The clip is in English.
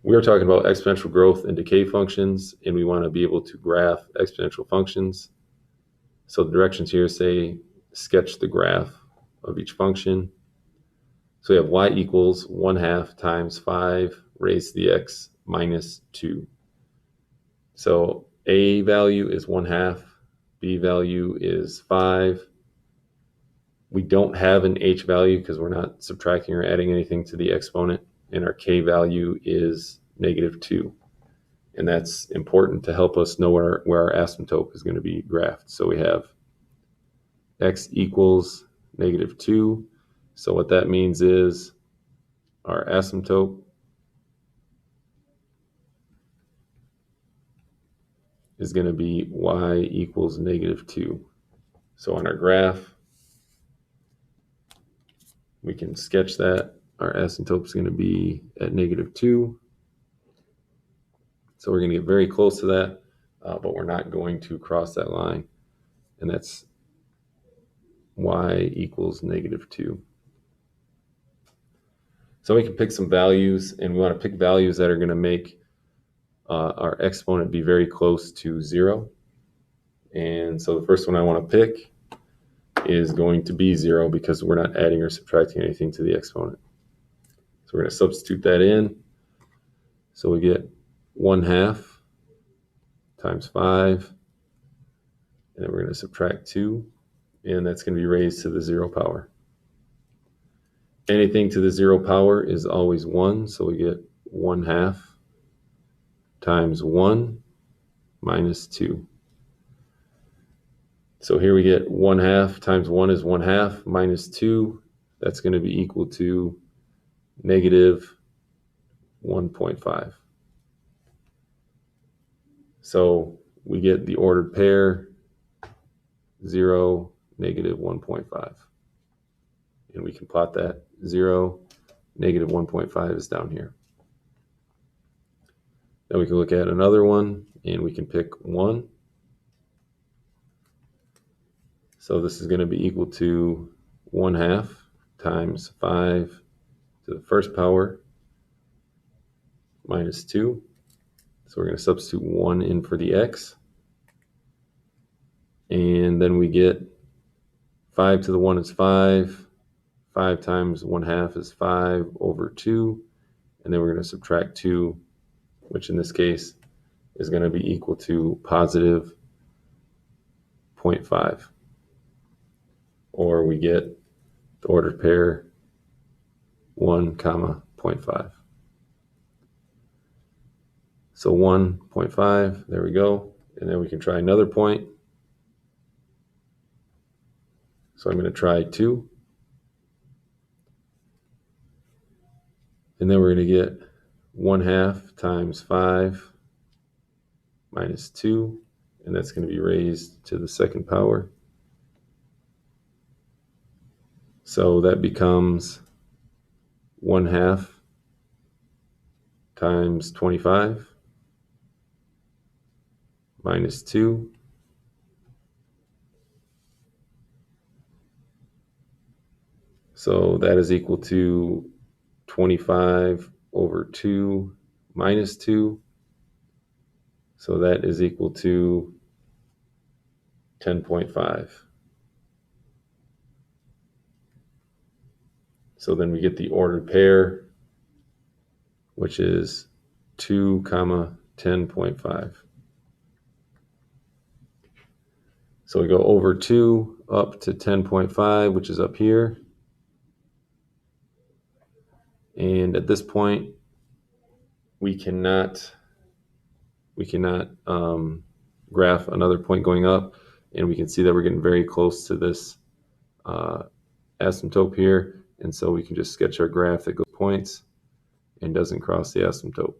We're talking about exponential growth and decay functions, and we want to be able to graph exponential functions. So the directions here say sketch the graph of each function. So we have y equals 1/2 times 5 raised to the x minus 2. So a value is 1/2, b value is 5. We don't have an h value because we're not subtracting or adding anything to the exponent, and our k value is -2. And that's important to help us know where our asymptote is going to be graphed. So we have x equals -2. So what that means is our asymptote is going to be y equals -2. So on our graph, we can sketch that. Our asymptote is going to be at -2. So we're going to get very close to that, but we're not going to cross that line. And that's y equals -2. So we can pick some values, and we want to pick values that are going to make our exponent be very close to 0. And so the first one I want to pick is going to be 0 because we're not adding or subtracting anything to the exponent. So we're going to substitute that in. So we get 1/2 times 5, and then we're going to subtract 2, and that's going to be raised to the 0 power. Anything to the 0 power is always 1, so we get 1/2 times 1 minus 2. So here we get 1/2 times 1 is 1/2 minus 2. That's going to be equal to -1.5. So we get the ordered pair 0, -1.5. And we can plot that 0, -1.5 is down here. Then we can look at another one, and we can pick 1. So this is going to be equal to 1/2 times 5 to the first power minus 2. So we're going to substitute 1 in for the x. And then we get 5 to the 1 is 5. 5 times 1/2 is 5 over 2. And then we're going to subtract 2, which in this case is going to be equal to positive 0.5. Or we get the ordered pair 1, 0.5. So 1.5, there we go. And then we can try another point. So I'm going to try 2. And then we're going to get 1/2 times 5 minus 2. And that's going to be raised to the second power. So that becomes 1/2 times 25 minus 2. So that is equal to 25 over 2 minus 2. So that is equal to 10.5. So then we get the ordered pair, which is 2, 10.5. So we go over 2 up to 10.5, which is up here. And at this point, we cannot graph another point going up, and we can see that we're getting very close to this asymptote here, and so we can just sketch our graph that goes points and doesn't cross the asymptote.